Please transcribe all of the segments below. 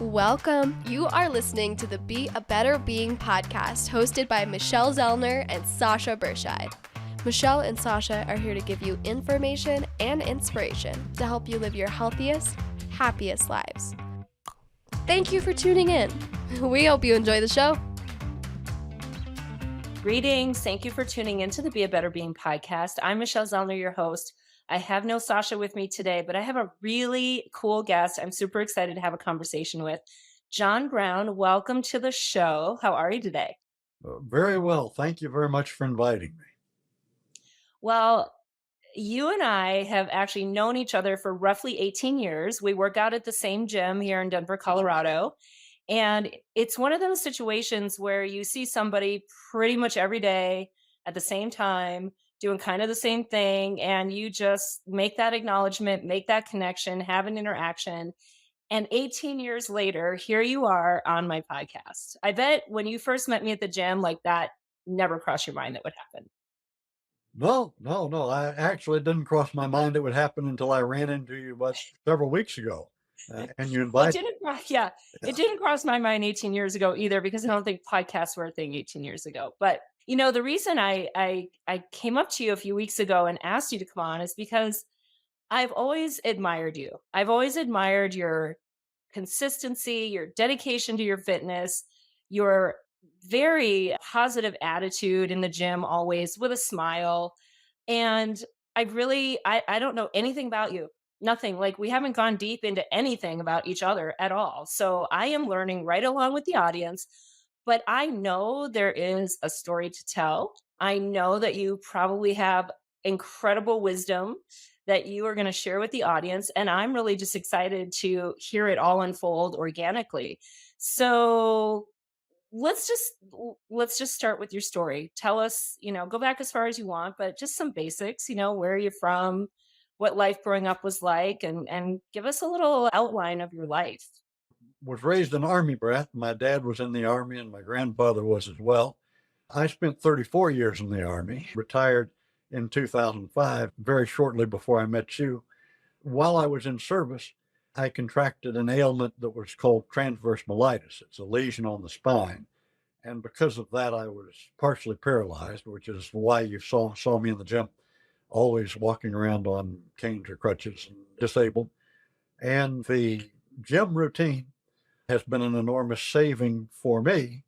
Welcome. You are listening to the Be a Better Being podcast hosted by Michelle Zellner and Sasha Berscheid. Michelle and Sasha are here to give you information and inspiration to help you live your healthiest, happiest lives. Thank you for tuning in. We hope you enjoy the show. Greetings. Thank you for tuning into the Be a Better Being podcast. I'm Michelle Zellner, your host. I have no Sasha with me today, but I have a really cool guest I'm super excited to have a conversation with. John Brown, welcome to the show. How are you today? Very well. Thank you very much for inviting me. Well, you and I have actually known each other for roughly 18 years. We work out at the same gym here in Denver, Colorado. And it's one of those situations where you see somebody pretty much every day at the same time doing kind of the same thing. And you just make that acknowledgement, make that connection, have an interaction. And 18 years later, here you are on my podcast. I bet when you first met me at the gym, like that never crossed your mind that would happen. No. I actually didn't cross my mind it would happen until I ran into you several weeks ago, and you Well, it invited. it didn't cross my mind 18 years ago either, because I don't think podcasts were a thing 18 years ago. But the reason I came up to you a few weeks ago and asked you to come on is because I've always admired you. I've always admired your consistency, your dedication to your fitness, your very positive attitude in the gym, always with a smile. And I don't know anything about you. Nothing. Like, we haven't gone deep into anything about each other at all. So I am learning right along with the audience, but I know there is a story to tell. I know that you probably have incredible wisdom that you are going to share with the audience. And I'm really just excited to hear it all unfold organically. So let's just start with your story. Tell us, go back as far as you want, but just some basics, where are you from, what life growing up was like, and give us a little outline of your life. Was raised an Army brat. My dad was in the Army, and my grandfather was as well. I spent 34 years in the Army, retired in 2005, very shortly before I met you. While I was in service, I contracted an ailment that was called transverse myelitis. It's a lesion on the spine. And because of that, I was partially paralyzed, which is why you saw me in the gym, always walking around on canes or crutches and disabled. And the gym routine has been an enormous saving for me.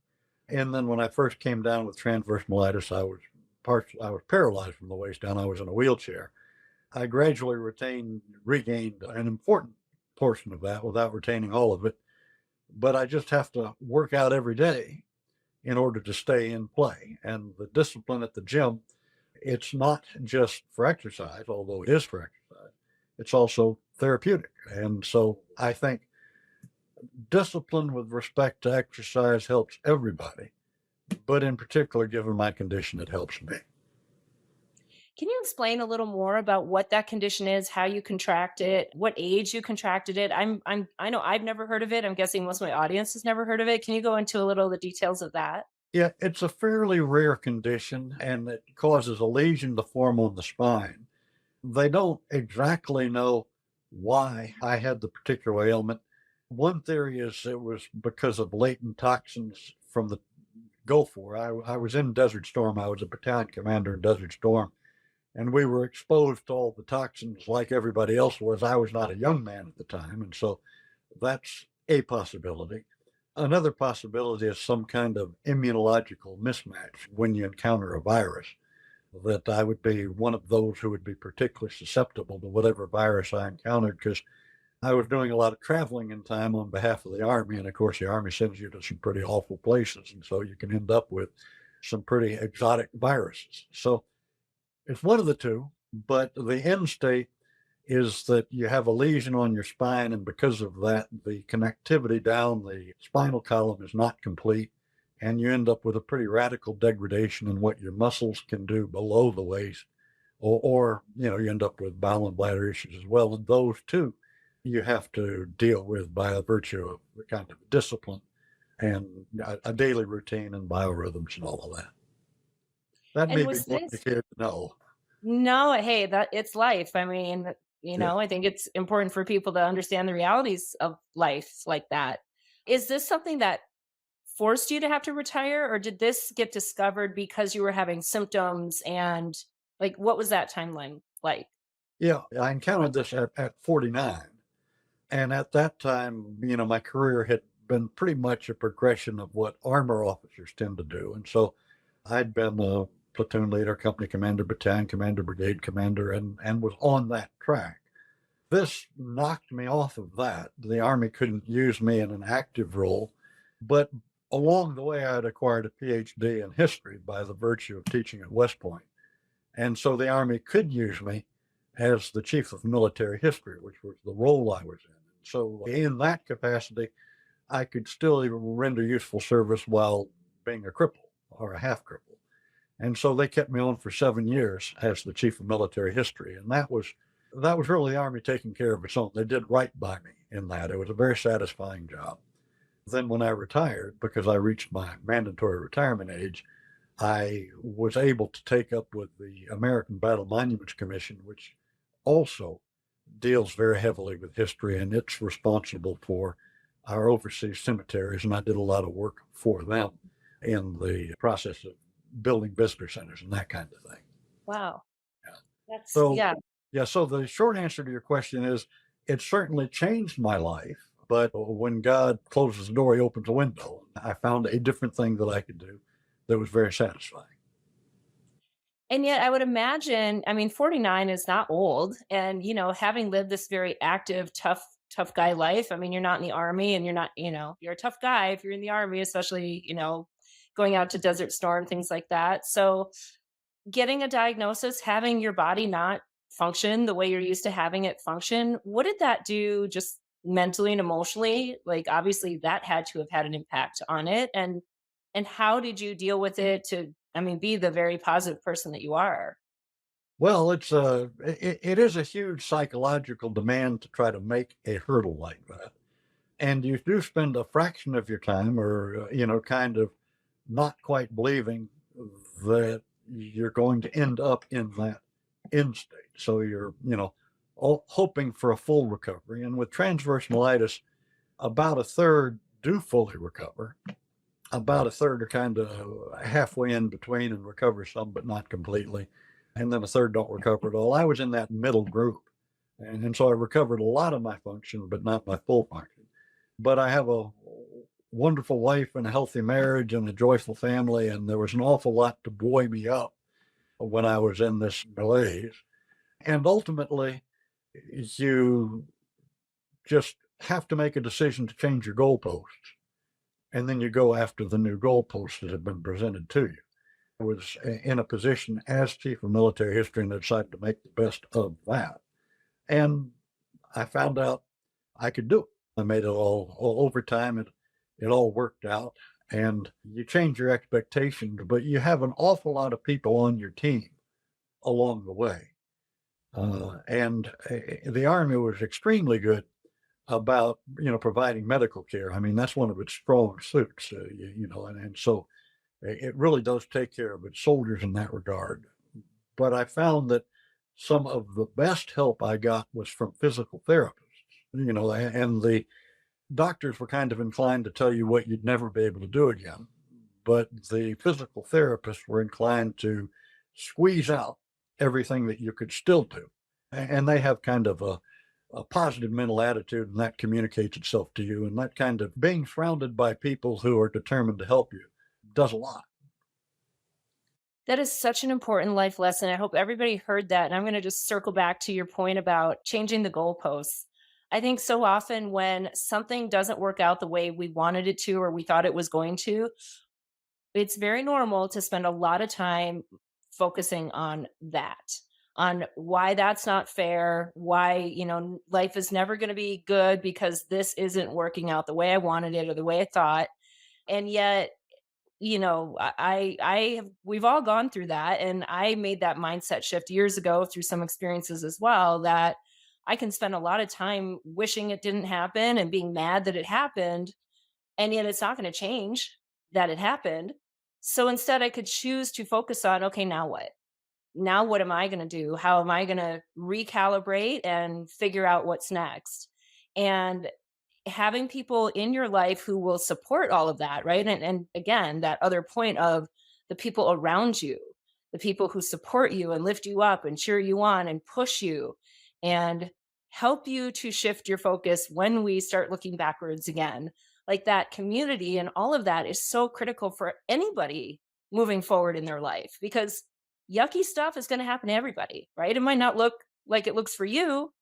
And then when I first came down with transverse myelitis, I was paralyzed from the waist down. I was in a wheelchair. I gradually regained an important portion of that without retaining all of it. But I just have to work out every day in order to stay in play. And the discipline at the gym, it's not just for exercise, although it is for exercise, it's also therapeutic. And so I think discipline with respect to exercise helps everybody, but in particular, given my condition, it helps me. Can you explain a little more about what that condition is, how you contract it, what age you contracted it? I know I've never heard of it. I'm guessing most of my audience has never heard of it. Can you go into a little of the details of that? Yeah, it's a fairly rare condition, and it causes a lesion to form on the spine. They don't exactly know why I had the particular ailment. One theory is it was because of latent toxins from the Gulf War. I was in Desert Storm. I was a battalion commander in Desert Storm, and we were exposed to all the toxins like everybody else was. I was not a young man at the time, and so that's a possibility. Another possibility is some kind of immunological mismatch when you encounter a virus, that I would be one of those who would be particularly susceptible to whatever virus I encountered, because I was doing a lot of traveling in time on behalf of the Army. And of course, the Army sends you to some pretty awful places. And so you can end up with some pretty exotic viruses. So it's one of the two, but the end state is that you have a lesion on your spine. And because of that, the connectivity down the spinal column is not complete. And you end up with a pretty radical degradation in what your muscles can do below the waist, or you end up with bowel and bladder issues as well. And those two you have to deal with by virtue of the kind of discipline and a daily routine and biorhythms and all of that. That may And be was what you this care to know. No, hey, that it's life. I mean, Yeah. I think it's important for people to understand the realities of life like that. Is this something that forced you to have to retire, or did this get discovered because you were having symptoms, and like what was that timeline like? Yeah, I encountered this at 49. And at that time, my career had been pretty much a progression of what armor officers tend to do. And so I'd been a platoon leader, company commander, battalion commander, brigade commander, and was on that track. This knocked me off of that. The Army couldn't use me in an active role, but along the way, I had acquired a PhD in history by the virtue of teaching at West Point. And so the Army could use me as the chief of military history, which was the role I was in. So in that capacity, I could still render useful service while being a cripple or a half cripple. And so they kept me on for 7 years as the chief of military history. And that was really the Army taking care of its own. They did right by me in that. It was a very satisfying job. Then when I retired, because I reached my mandatory retirement age, I was able to take up with the American Battle Monuments Commission, which also deals very heavily with history, and it's responsible for our overseas cemeteries. And I did a lot of work for them in the process of building visitor centers and that kind of thing. Wow. Yeah. That's So, yeah. yeah, so the short answer to your question is it certainly changed my life. But when God closes the door, he opens a window. I found a different thing that I could do that was very satisfying. And yet I would imagine, I mean, 49 is not old. And, having lived this very active, tough guy life, I mean, you're not in the army and you're not, you're a tough guy if you're in the army, especially, going out to Desert Storm, things like that. So getting a diagnosis, having your body not function the way you're used to having it function, what did that do just mentally and emotionally? Like obviously that had to have had an impact on it. And how did you deal with it to, I mean, be the very positive person that you are? Well, it is a huge psychological demand to try to make a hurdle like that. And you do spend a fraction of your time or, kind of not quite believing that you're going to end up in that end state. So you're, all hoping for a full recovery. And with transverse myelitis, about a third do fully recover. About a third are kind of halfway in between and recover some, but not completely. And then a third don't recover at all. I was in that middle group. And so I recovered a lot of my function, but not my full function. But I have a wonderful wife and a healthy marriage and a joyful family. And there was an awful lot to buoy me up when I was in this malaise. And ultimately, you just have to make a decision to change your goalposts. And then you go after the new goalposts that have been presented to you. I was in a position as chief of military history and I decided to make the best of that. And I found out I could do it. I made it all over time. It all worked out. And you change your expectations, but you have an awful lot of people on your team along the way. And the Army was extremely good about providing medical care. I mean, that's one of its strong suits, and so it really does take care of its soldiers in that regard. But I found that some of the best help I got was from physical therapists, and the doctors were kind of inclined to tell you what you'd never be able to do again. But the physical therapists were inclined to squeeze out everything that you could still do. And they have kind of a positive mental attitude, and that communicates itself to you. And that kind of being surrounded by people who are determined to help you does a lot. That is such an important life lesson. I hope everybody heard that. And I'm going to just circle back to your point about changing the goalposts. I think so often when something doesn't work out the way we wanted it to or we thought it was going to, it's very normal to spend a lot of time focusing on that, on why that's not fair, why, life is never going to be good because this isn't working out the way I wanted it or the way I thought. And yet, we've all gone through that. And I made that mindset shift years ago through some experiences as well, that I can spend a lot of time wishing it didn't happen and being mad that it happened. And yet it's not going to change that it happened. So instead, I could choose to focus on, okay, now what? Now, what am I going to do? How am I going to recalibrate and figure out what's next? And having people in your life who will support all of that, right? And again, that other point of the people around you, the people who support you and lift you up and cheer you on and push you and help you to shift your focus when we start looking backwards again. Like that community and all of that is so critical for anybody moving forward in their life, because yucky stuff is going to happen to everybody, right? It might not look like it looks for you,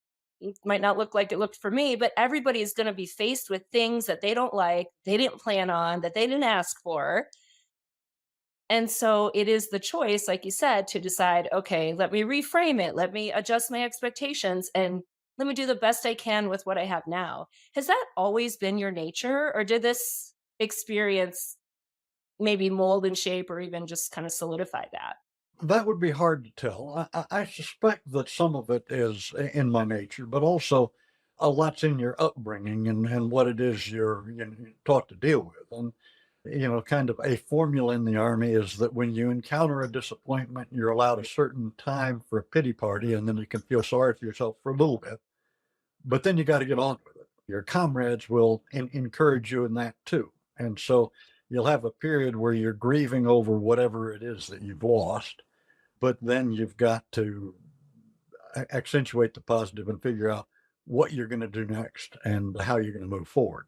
it might not look like it looked for me, but everybody is going to be faced with things that they don't like, they didn't plan on, that they didn't ask for. And so it is the choice, like you said, to decide, okay, let me reframe it, let me adjust my expectations, and let me do the best I can with what I have now. Has that always been your nature, or did this experience maybe mold and shape or even just kind of solidify that? That would be hard to tell. I suspect that some of it is in my nature, but also a lot's in your upbringing and what it is you're taught to deal with. And, kind of a formula in the Army is that when you encounter a disappointment, you're allowed a certain time for a pity party, and then you can feel sorry for yourself for a little bit. But then you got to get on with it. Your comrades will encourage you in that too. And so you'll have a period where you're grieving over whatever it is that you've lost, but then you've got to accentuate the positive and figure out what you're going to do next and how you're going to move forward.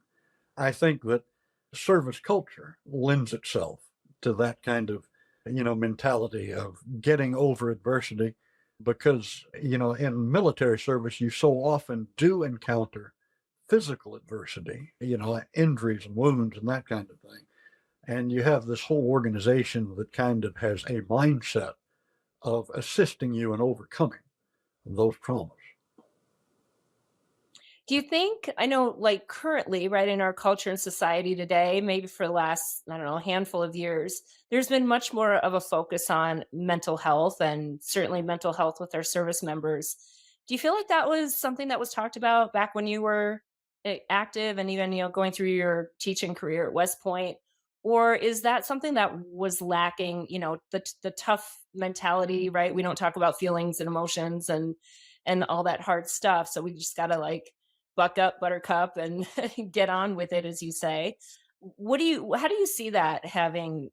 I think that service culture lends itself to that kind of, mentality of getting over adversity because, in military service, you so often do encounter physical adversity, injuries and wounds and that kind of thing. And you have this whole organization that kind of has a mindset of assisting you in overcoming those traumas. Do you think, I know, like currently, right, in our culture and society today, maybe for the last, I don't know, handful of years, there's been much more of a focus on mental health and certainly mental health with our service members. Do you feel like that was something that was talked about back when you were active and even, going through your teaching career at West Point? Or is that something that was lacking, the tough mentality, right? We don't talk about feelings and emotions and all that hard stuff. So we just got to like buck up, buttercup, and get on with it, as you say. How do you see that, having,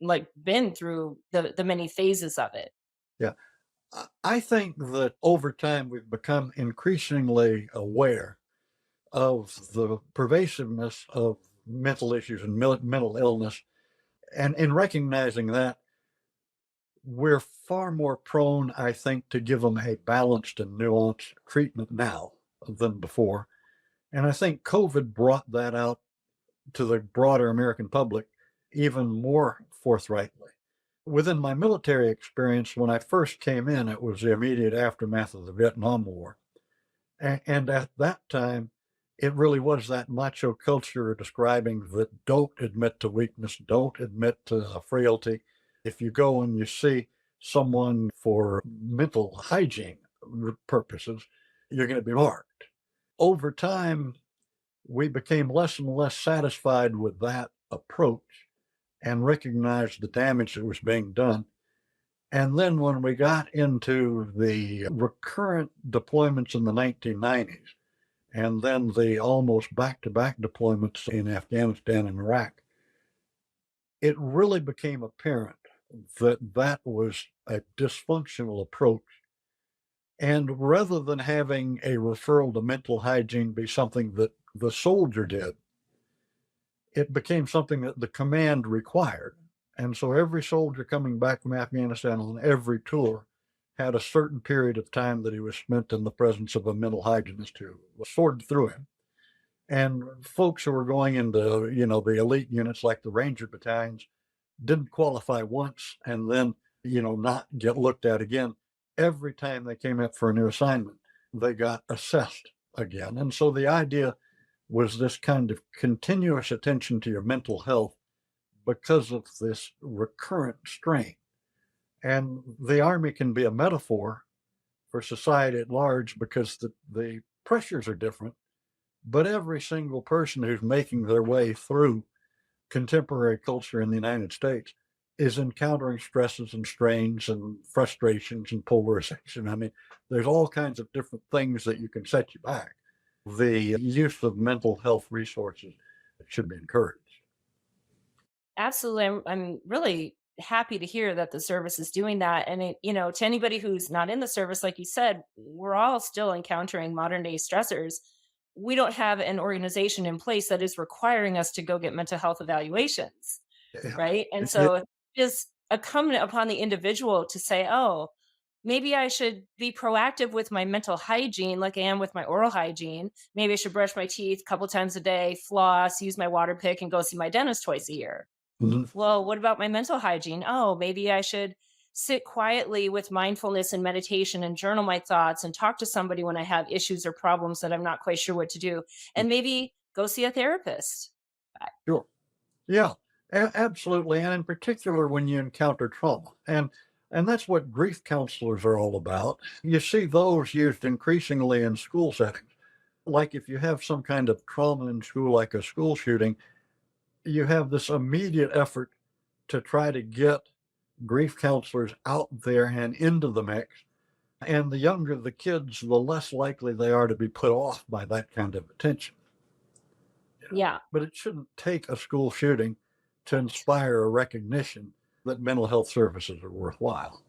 like been through the many phases of it? Yeah. I think that over time we've become increasingly aware of the pervasiveness of mental issues and mental illness. And in recognizing that, we're far more prone, I think, to give them a balanced and nuanced treatment now than before. And I think COVID brought that out to the broader American public even more forthrightly. Within my military experience, when I first came in, it was the immediate aftermath of the Vietnam War. And at that time, it really was that macho culture describing that don't admit to weakness, don't admit to frailty. If you go and you see someone for mental hygiene purposes, you're going to be marked. Over time, we became less and less satisfied with that approach and recognized the damage that was being done. And then when we got into the recurrent deployments in the 1990s, and then the almost back to back deployments in Afghanistan and Iraq, it really became apparent that that was a dysfunctional approach. And rather than having a referral to mental hygiene be something that the soldier did, it became something that the command required. And so every soldier coming back from Afghanistan on every tour had a certain period of time that he was spent in the presence of a mental hygienist who sorted through him. And folks who were going into, the elite units like the Ranger battalions didn't qualify once and then, not get looked at again. Every time they came up for a new assignment, they got assessed again. And so the idea was this kind of continuous attention to your mental health because of this recurrent strain. And the Army can be a metaphor for society at large because the pressures are different, but every single person who's making their way through contemporary culture in the United States is encountering stresses and strains and frustrations and polarization. I mean, there's all kinds of different things that you can set you back. the use of mental health resources should be encouraged. Absolutely. I'm really happy to hear that the service is doing that. And to anybody who's not in the service, like you said, we're all still encountering modern day stressors. We don't have an organization in place that is requiring us to go get mental health evaluations, Yeah. right? And It- so it is incumbent upon the individual to say, oh, maybe I should be proactive with my mental hygiene like I am with my oral hygiene. Maybe I should brush my teeth a couple times a day, floss, use my water pick, and go see my dentist twice a year. Mhm. Well, what about my mental hygiene? Oh, maybe I should sit quietly with mindfulness and meditation and journal my thoughts and talk to somebody when I have issues or problems that I'm not quite sure what to do. And maybe go see a therapist. Sure. Yeah, absolutely. And in particular, when you encounter trauma. And that's what grief counselors are all about. You see those used increasingly in school settings. Like if you have some kind of trauma in school, like a school shooting, you have this immediate effort to try to get grief counselors out there and into the mix. And the younger the kids, the less likely they are to be put off by that kind of attention. Yeah. But it shouldn't take a school shooting to inspire a recognition that mental health services are worthwhile.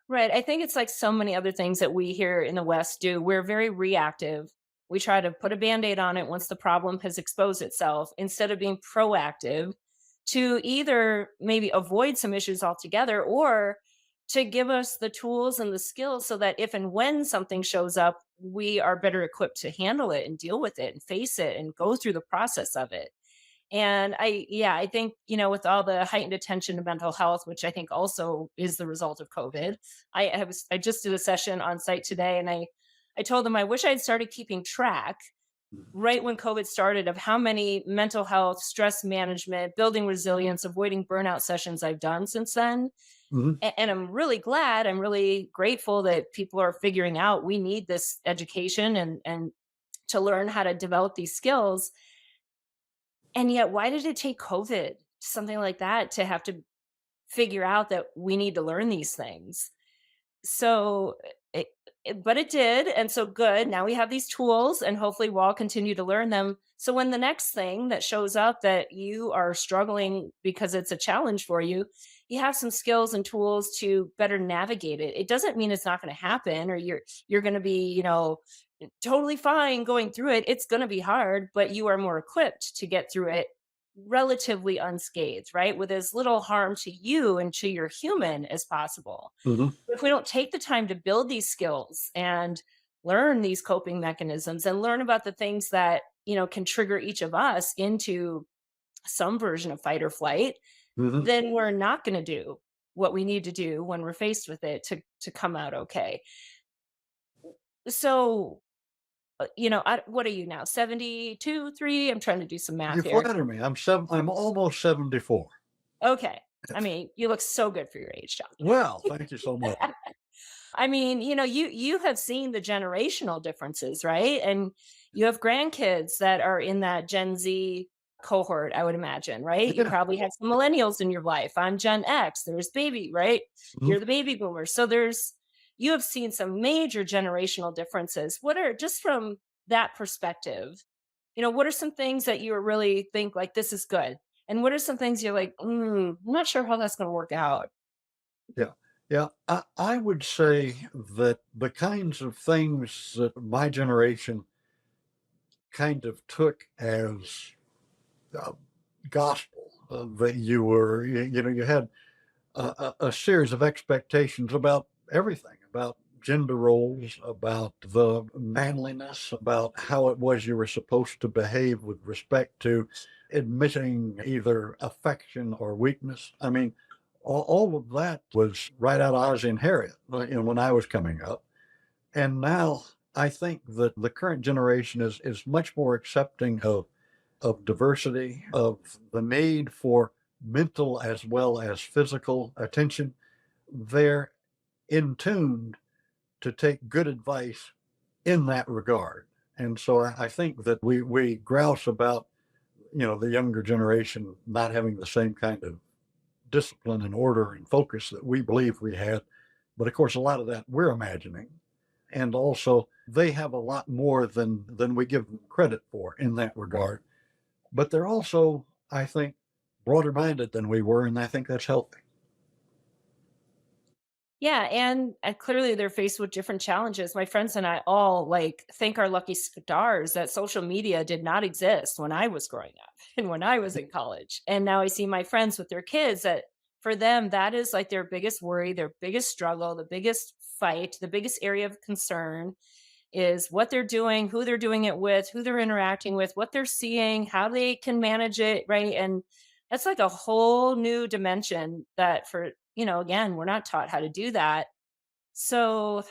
Right. I think it's like so many other things that we here in the West do. We're very reactive. We try to put a band aid on it once the problem has exposed itself instead of being proactive to either maybe avoid some issues altogether or to give us the tools and the skills so that if and when something shows up, we are better equipped to handle it and deal with it and face it and go through the process of it. And I think, with all the heightened attention to mental health, which I think also is the result of COVID, I just did a session on site today and I told them I wish I had started keeping track right when COVID started of how many mental health, stress management, building resilience, avoiding burnout sessions I've done since then. Mhm. And I'm really glad, I'm really grateful that people are figuring out we need this education and to learn how to develop these skills. And yet, why did it take COVID, something like that, to have to figure out that we need to learn these things? So, but it did. And so, good. Now we have these tools, and hopefully, we'll all continue to learn them. So, when the next thing that shows up that you are struggling because it's a challenge for you, you have some skills and tools to better navigate it. It doesn't mean it's not going to happen, or you're going to be, totally fine going through it. It's going to be hard, but you are more equipped to get through it relatively unscathed, right? With as little harm to you and to your human as possible. Mhm. But if we don't take the time to build these skills and learn these coping mechanisms and learn about the things that, can trigger each of us into some version of fight or flight, Mhm. then we're not going to do what we need to do when we're faced with it to come out okay. So, what are you now? 72, 3? I'm trying to do some You math here. flatter me. I'm almost 74. Okay. I mean, you look so good for your age, Well, thank you so much. John. I mean, you have seen the generational differences, right? And you have grandkids that are in that Gen Z cohort, I would imagine, right? You Yeah. probably have some millennials in your life. I'm Gen X. There's baby, right? Mhm. You're the baby boomer. So you have seen some major generational differences. What are, just from that perspective, what are some things that you really think like this is good? And what are some things you're like, I'm not sure how that's going to work out? Yeah. Yeah. I would say that the kinds of things that my generation kind of took as uh, gospel, that you had a series of expectations about everything, about gender roles, about the manliness, about how it was you were supposed to behave with respect to admitting either affection or weakness. I mean, all of that was right out of Ozzie and Harriet, when I was coming up. And now I think that the current generation is much more accepting of diversity, of the need for mental as well as physical attention. They're in tuned to take good advice in that regard. And so I think that we grouse about, the younger generation not having the same kind of discipline and order and focus that we believe we had. But of course, a lot of that we're imagining. And also, they have a lot more than we give them credit for in that regard. But they're also, I think, broader minded than we were, and I think that's healthy. Yeah, and clearly they're faced with different challenges. My friends and I all like thank our lucky stars that social media did not exist when I was growing up and when I was in college. And now I see my friends with their kids that for them that is like their biggest worry, their biggest struggle, the biggest fight, the biggest area of concern is what they're doing, who they're doing it with, who they're interacting with, what they're seeing, how they can manage it, right? And that's like a whole new dimension that for, again, we're not taught how to do that. So,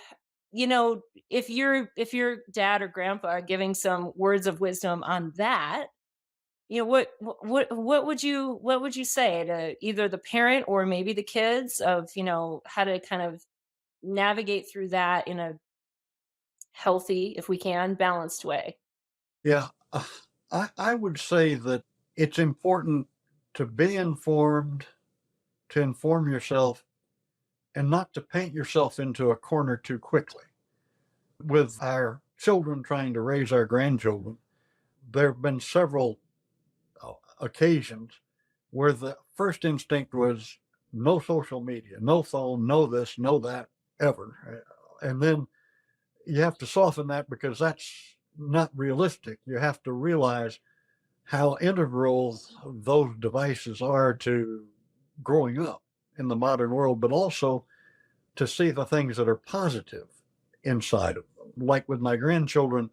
if your dad or grandpa are giving some words of wisdom on that, what would you say to either the parent or maybe the kids of, how to kind of navigate through that in a healthy, if we can, balanced way? Yeah, I would say that it's important to be informed, to inform yourself, and not to paint yourself into a corner too quickly. With our children trying to raise our grandchildren, there have been several occasions where the first instinct was no social media, no phone, no this, no that, ever. And then you have to soften that because that's not realistic. You have to realize how integral those devices are to growing up in the modern world, but also to see the things that are positive inside of them. Like with my grandchildren,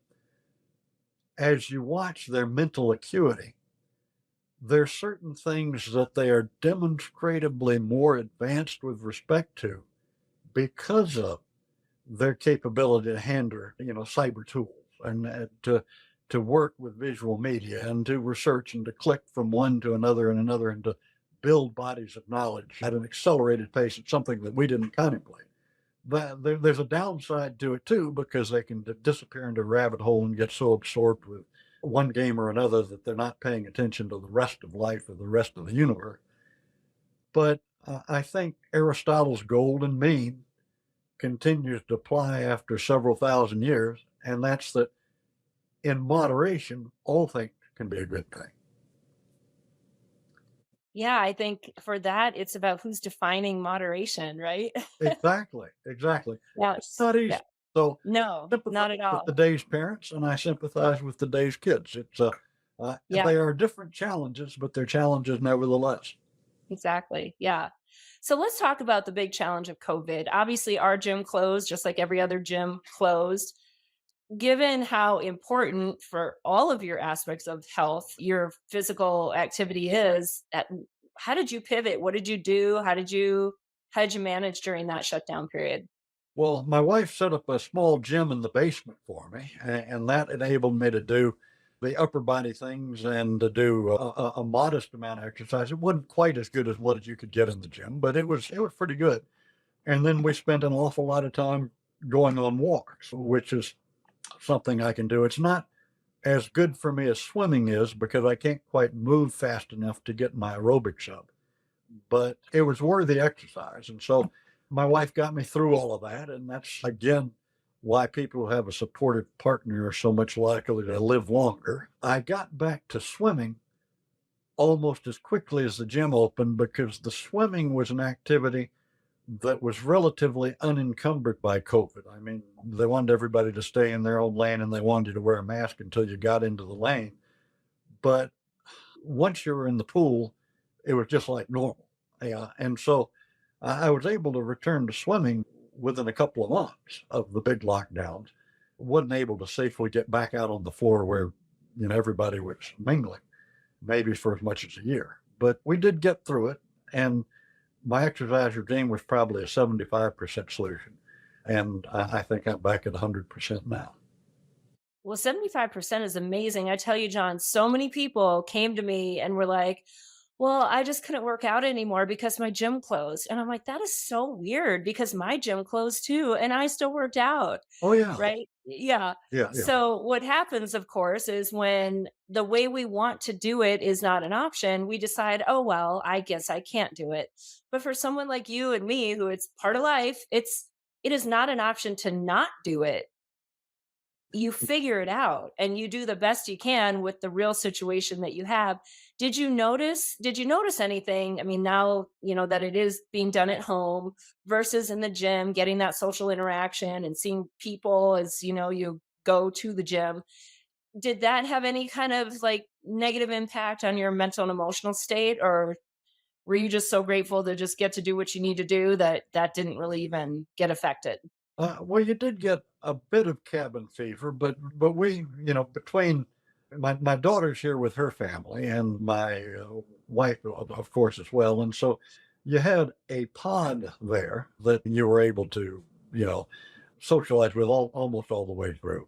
as you watch their mental acuity, there's certain things that they are demonstrably more advanced with respect to because of their capability to handle, cyber tools and to work with visual media and to research and to click from one to another and another and to build bodies of knowledge at an accelerated pace. It's something that we didn't contemplate. But there's a downside to it too because they can disappear into a rabbit hole and get so absorbed with one game or another that they're not paying attention to the rest of life or the rest of the universe. But I think Aristotle's golden mean continues to apply after several thousand years, and that's that in moderation, all things can be a good thing. Yeah, I think for that, it's about who's defining moderation, right? Exactly, exactly. Yeah, It's not yeah. easy. So No, sympathize not at with all. today's parents, and I sympathize with today's kids. Yeah, They are different challenges, but they're challenges nevertheless. exactly. Yeah. So let's talk about the big challenge of COVID. Obviously, our gym closed, just like every other gym closed. Given how important for all of your aspects of health your physical activity is, how did you pivot? What did you do? How did you manage during that shutdown period? Well, my wife set up a small gym in the basement for me, and that enabled me to do the upper body things and to do a modest amount of exercise. It wasn't quite as good as what you could get in the gym, but it was pretty good. And then we spent an awful lot of time going on walks, which is something I can do. It's not as good for me as swimming is because I can't quite move fast enough to get my aerobics up, but it was worthy exercise. And so my wife got me through all of that. And that's, again, why people who have a supportive partner are so much likely to live longer. I got back to swimming almost as quickly as the gym opened because the swimming was an activity that was relatively unencumbered by COVID. I mean, they wanted everybody to stay in their own lane and they wanted you to wear a mask until you got into the lane. But once you were in the pool, it was just like normal. Yeah. And so I was able to return to swimming within a couple of months of the big lockdowns. Wasn't able to safely get back out on the floor where, everybody was mingling, maybe for as much as a year. But we did get through it. And my exercise routine was probably a 75% solution. And I think I'm back at 100% now. Well, 75% is amazing. I tell you, John, so many people came to me and were like, well, I just couldn't work out anymore because my gym closed. And I'm like, that is so weird because my gym closed too. And I still worked out. Oh, yeah. Right. Yeah. Yeah. Yeah. So what happens, of course, is when the way we want to do it is not an option, we decide, oh, well, I guess I can't do it. But for someone like you and me, who it's part of life, it is not an option to not do it. You figure it out and you do the best you can with the real situation that you have. Did you notice anything? I mean, now, that it is being done at home versus in the gym, getting that social interaction and seeing people as, you go to the gym. Did that have any kind of like negative impact on your mental and emotional state, or were you just so grateful to just get to do what you need to do that that didn't really even get affected? Well, you did get a bit of cabin fever, but we, between my daughter's here with her family and my wife, of course, as well, and so you had a pod there that you were able to, you know, socialize with almost all the way through.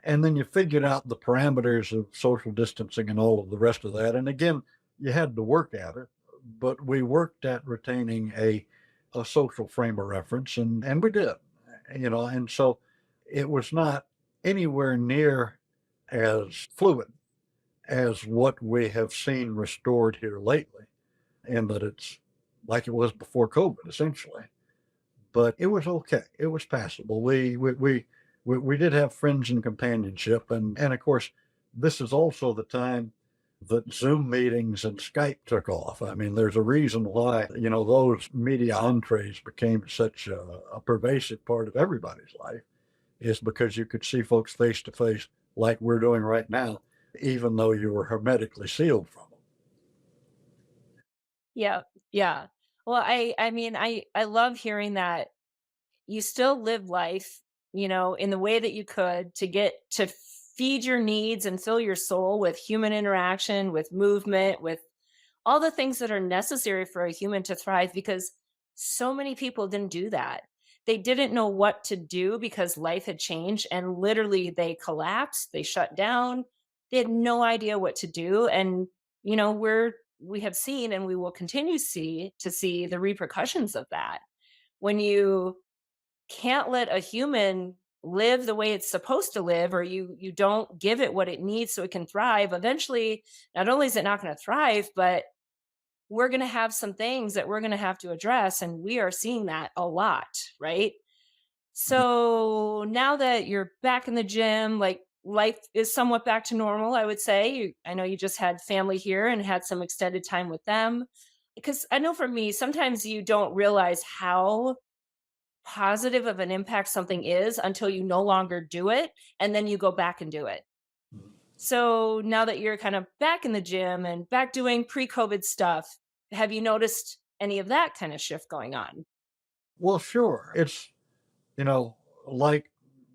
And then you figured out the parameters of social distancing and all of the rest of that. And again, you had to work at it, but we worked at retaining a social frame of reference, and we did, and so it was not anywhere near as fluid as what we have seen restored here lately, in that it's like it was before COVID, essentially. But it was okay. It was passable. We did have friends and companionship, and of course, this is also the time that Zoom meetings and Skype took off. I mean, there's a reason why those media entrees became such a pervasive part of everybody's life, is because you could see folks face to face like we're doing right now, even though you were hermetically sealed from them. Yeah. Yeah. Well, I mean, I love hearing that you still live life, in the way that you could to get to feed your needs and fill your soul with human interaction, with movement, with all the things that are necessary for a human to thrive, because so many people didn't do that. They didn't know what to do because life had changed and literally they collapsed, they shut down. They had no idea what to do, and we have seen and we will continue to see the repercussions of that. When you can't let a human live the way it's supposed to live, or you don't give it what it needs so it can thrive, eventually not only is it not going to thrive, but we're going to have some things that we're going to have to address, and we are seeing that a lot, right? So now that you're back in the gym, like life is somewhat back to normal, I would say. I know you just had family here and had some extended time with them, because I know for me sometimes you don't realize how positive of an impact something is until you no longer do it, and then you go back and do it. So now that you're kind of back in the gym and back doing pre-COVID stuff, have you noticed any of that kind of shift going on? Well, sure. It's, you know, like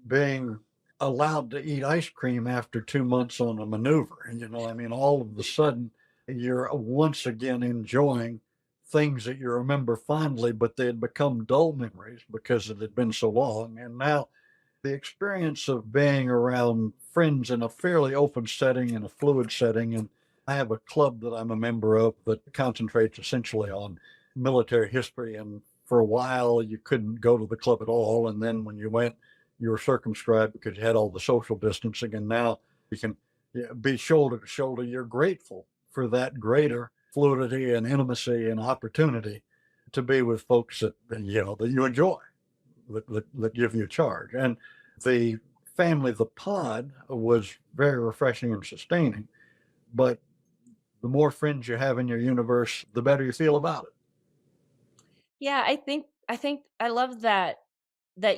being allowed to eat ice cream after 2 months on a maneuver. And, I mean, all of a sudden you're once again enjoying things that you remember fondly, but they had become dull memories because it had been so long. And now the experience of being around friends in a fairly open setting, in a fluid setting. And I have a club that I'm a member of that concentrates essentially on military history. And for a while, you couldn't go to the club at all. And then when you went, you were circumscribed because you had all the social distancing. And now you can, yeah, be shoulder to shoulder. You're grateful for that greater fluidity and intimacy and opportunity to be with folks that you enjoy, that give you a charge. And the family, the pod, was very refreshing and sustaining. But the more friends you have in your universe, the better you feel about it. Yeah, I think I love that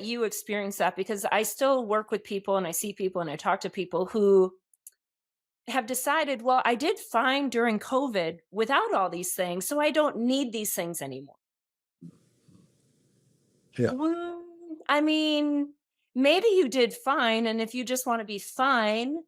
you experience that, because I still work with people and I see people and I talk to people who have decided, well, I did fine during COVID without all these things, so I don't need these things anymore. Yeah. Well, I mean, maybe you did fine. And if you just want to be fine,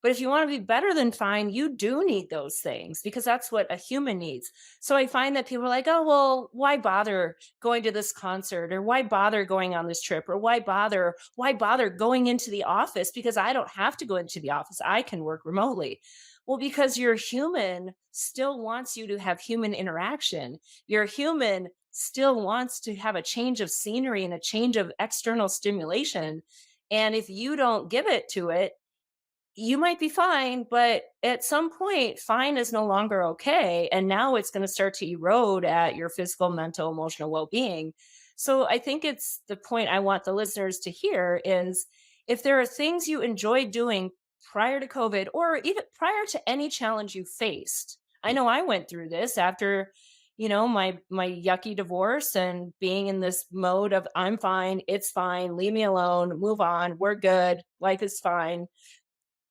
but if you want to be better than fine, you do need those things, because that's what a human needs. So I find that people are like, oh, well, why bother going to this concert, or why bother going on this trip, or why bother going into the office, because I don't have to go into the office. I can work remotely. Well, because your human still wants you to have human interaction. Your human still wants to have a change of scenery and a change of external stimulation. And if you don't give it to it, you might be fine, but at some point, fine is no longer okay. And now it's going to start to erode at your physical, mental, emotional well being. So I think it's the point I want the listeners to hear is if there are things you enjoyed doing prior to COVID or even prior to any challenge you faced. I know I went through this after, my yucky divorce and being in this mode of I'm fine, it's fine, leave me alone, move on, we're good, life is fine.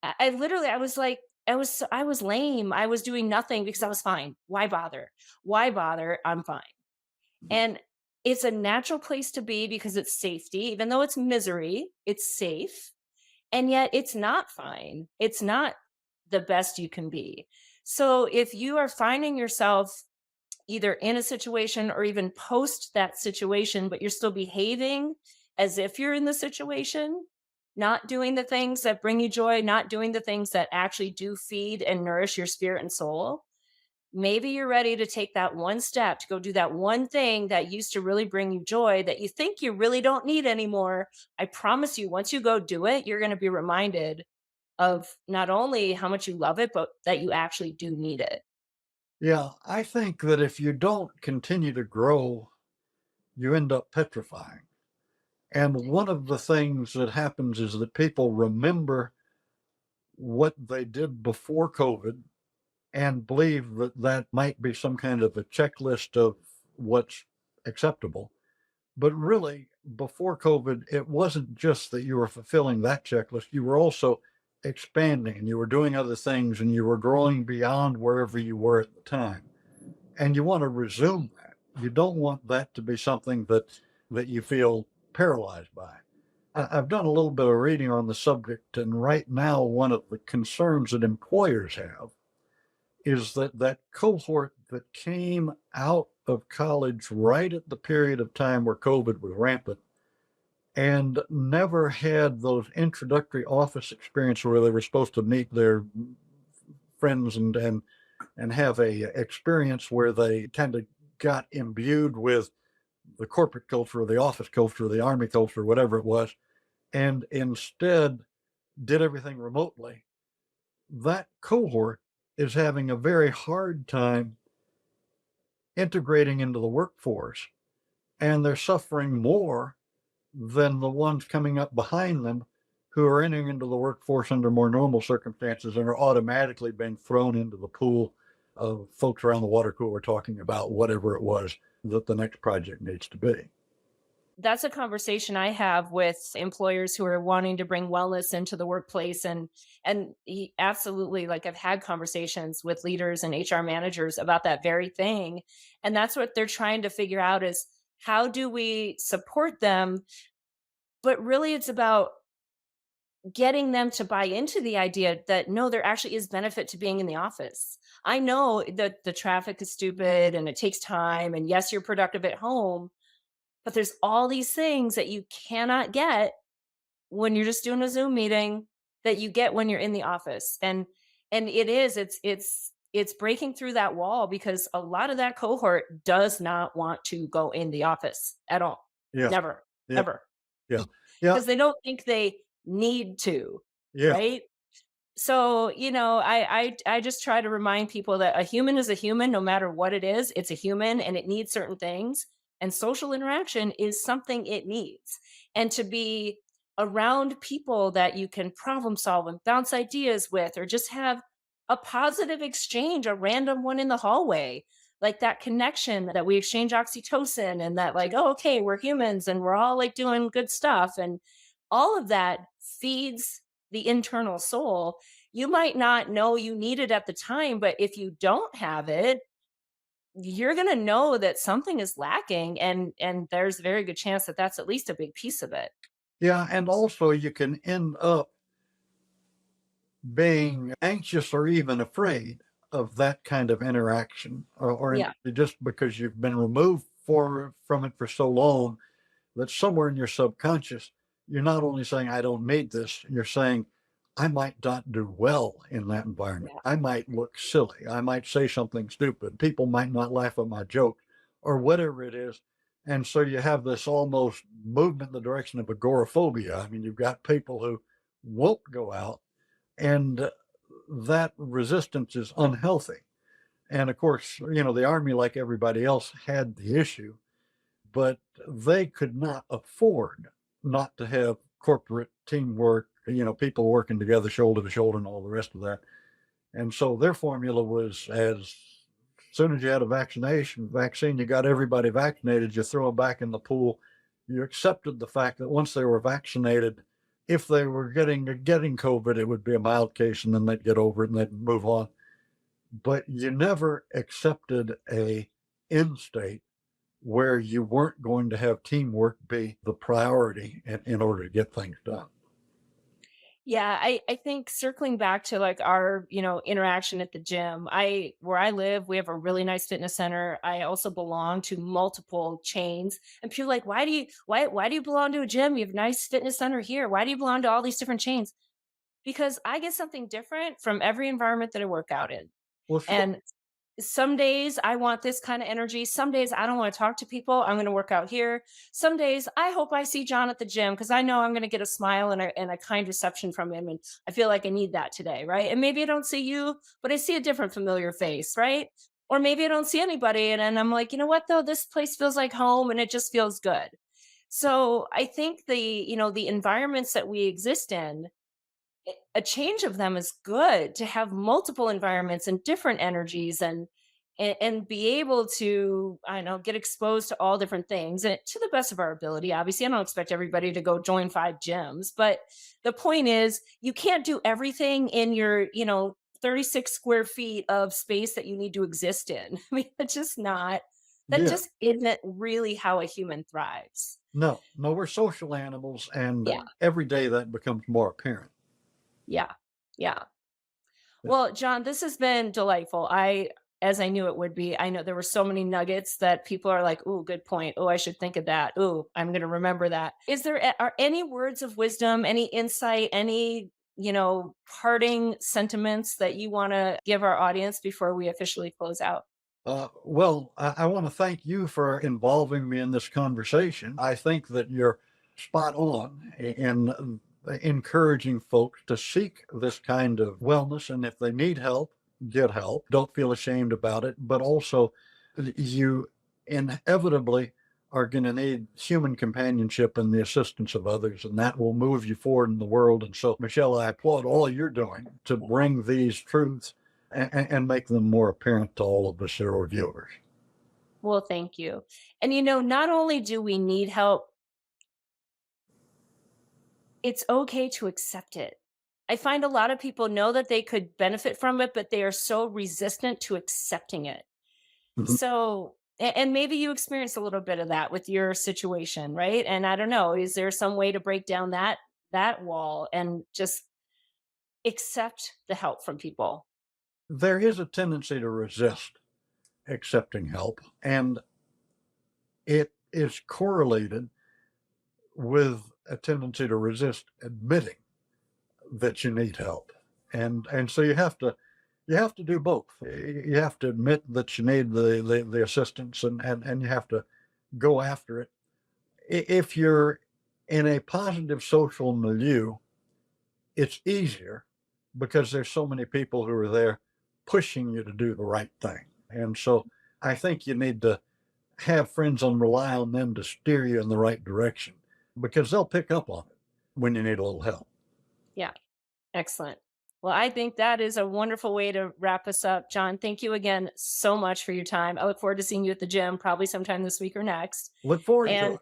I literally I was like I was lame. I was doing nothing because I was fine. Why bother? Why bother? I'm fine. And it's a natural place to be because it's safety. Even though it's misery, it's safe. And yet it's not fine. It's not the best you can be. So if you are finding yourself either in a situation or even post that situation, but you're still behaving as if you're in the situation, not doing the things that bring you joy, not doing the things that actually do feed and nourish your spirit and soul, maybe you're ready to take that one step to go do that one thing that used to really bring you joy that you think you really don't need anymore. I promise you, once you go do it, you're going to be reminded of not only how much you love it, but that you actually do need it. Yeah, I think that if you don't continue to grow, you end up petrifying. And one of the things that happens is that people remember what they did before COVID and believe that that might be some kind of a checklist of what's acceptable. But really, before COVID, it wasn't just that you were fulfilling that checklist, you were also expanding and you were doing other things and you were growing beyond wherever you were at the time. And you want to resume that. You don't want that to be something that you feel paralyzed by. I've done a little bit of reading on the subject, and right now, one of the concerns that employers have is that that cohort that came out of college right at the period of time where COVID was rampant and never had those introductory office experience where they were supposed to meet their friends and have a experience where they kind of got imbued with the corporate culture or the office culture or the army culture, whatever it was, and instead did everything remotely. That cohort is having a very hard time integrating into the workforce, and they're suffering more than the ones coming up behind them who are entering into the workforce under more normal circumstances and are automatically being thrown into the pool of folks around the water cooler talking about whatever it was that the next project needs to be. That's a conversation I have with employers who are wanting to bring wellness into the workplace absolutely, like I've had conversations with leaders and HR managers about that very thing, and that's what they're trying to figure out is how do we support them, but really it's about getting them to buy into the idea that no, there actually is benefit to being in the office. I know that the traffic is stupid and it takes time, and yes, you're productive at home, but there's all these things that you cannot get when you're just doing a Zoom meeting that you get when you're in the office. And it's breaking through that wall because a lot of that cohort does not want to go in the office at all. Yeah, Never, yeah, ever. yeah, yeah, Because they don't think they need to, yeah, right? So, I just try to remind people that a human is a human no matter what it is. It's a human and it needs certain things. And social interaction is something it needs. And to be around people that you can problem solve and bounce ideas with, or just have a positive exchange, a random one in the hallway, like that connection that we exchange oxytocin and that, like, oh, okay, we're humans and we're all like doing good stuff. And all of that feeds the internal soul. You might not know you need it at the time, but if you don't have it, you're going to know that something is lacking, and there's a very good chance that that's at least a big piece of it. yeah. And also, you can end up being anxious or even afraid of that kind of interaction, or Yeah. just because you've been removed from it for so long that somewhere in your subconscious, you're not only saying, I don't need this, you're saying, I might not do well in that environment. Yeah. I might look silly. I might say something stupid. People might not laugh at my joke or whatever it is. And so you have this almost movement in the direction of agoraphobia. I mean, you've got people who won't go out, and that resistance is unhealthy. And of course, the army, like everybody else, had the issue, but they could not afford not to have corporate teamwork, people working together shoulder to shoulder and all the rest of that. And so their formula was, as soon as you had a vaccine, you got everybody vaccinated, you throw them back in the pool. You accepted the fact that once they were vaccinated, if they were getting COVID, it would be a mild case and then they'd get over it and they'd move on. But you never accepted a end state where you weren't going to have teamwork be the priority in order to get things done. Yeah, I think circling back to like our, interaction at the gym, where I live, we have a really nice fitness center. I also belong to multiple chains. And people are like, why do you belong to a gym? You have a nice fitness center here. Why do you belong to all these different chains? Because I get something different from every environment that I work out in. Well, sure. And some days I want this kind of energy. Some days I don't want to talk to people. I'm going to work out here. Some days I hope I see John at the gym because I know I'm going to get a smile and a kind reception from him. And I feel like I need that today. Right. And maybe I don't see you, but I see a different familiar face. Right. Or maybe I don't see anybody. And I'm like, you know what, though? This place feels like home and it just feels good. So I think the environments that we exist in, a change of them is good to have multiple environments and different energies and be able to, I don't know, get exposed to all different things and to the best of our ability. Obviously, I don't expect everybody to go join 5 gyms, but the point is you can't do everything in your 36 square feet of space that you need to exist in. I mean, it's just not, that Yeah. just isn't really how a human thrives. No, we're social animals, and Yeah. every day that becomes more apparent. Yeah. Yeah. Well, John, this has been delightful. As I knew it would be, I know there were so many nuggets that people are like, "Ooh, good point. Oh, I should think of that. Ooh, I'm going to remember that." Are any words of wisdom, any insight, any, parting sentiments that you want to give our audience before we officially close out? Well, I want to thank you for involving me in this conversation. I think that you're spot on in encouraging folks to seek this kind of wellness. And if they need help, get help. Don't feel ashamed about it. But also, you inevitably are going to need human companionship and the assistance of others, and that will move you forward in the world. And so, Michelle, I applaud all you're doing to bring these truths and make them more apparent to all of us, our viewers. Well, thank you. And, not only do we need help, it's okay to accept it. I find a lot of people know that they could benefit from it, but they are so resistant to accepting it. Mhm. So, and maybe you experienced a little bit of that with your situation, right? And I don't know, is there some way to break down that wall and just accept the help from people? There is a tendency to resist accepting help, and it is correlated with a tendency to resist admitting that you need help. And so you have to do both. You have to admit that you need the assistance, and you have to go after it. If you're in a positive social milieu, it's easier because there's so many people who are there pushing you to do the right thing. And so I think you need to have friends and rely on them to steer you in the right direction, because they'll pick up on it when you need a little help. Yeah. Excellent. Well, I think that is a wonderful way to wrap us up. John, thank you again so much for your time. I look forward to seeing you at the gym, probably sometime this week or next. Look forward to And it.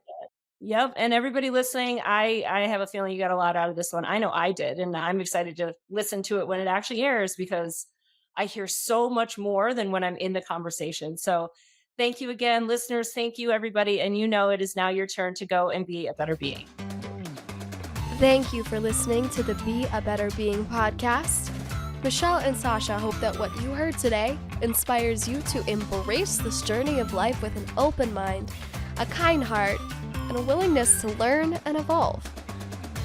yep. And everybody listening, I have a feeling you got a lot out of this one. I know I did. And I'm excited to listen to it when it actually airs, because I hear so much more than when I'm in the conversation. So thank you again, listeners. Thank you, everybody. And it is now your turn to go and be a better being. Thank you for listening to the Be a Better Being podcast. Michelle and Sasha hope that what you heard today inspires you to embrace this journey of life with an open mind, a kind heart, and a willingness to learn and evolve.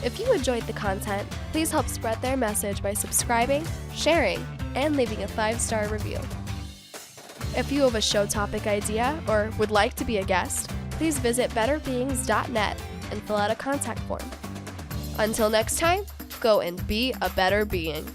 If you enjoyed the content, please help spread their message by subscribing, sharing, and leaving a 5-star review. If you have a show topic idea or would like to be a guest, please visit betterbeings.net and fill out a contact form. Until next time, go and be a better being.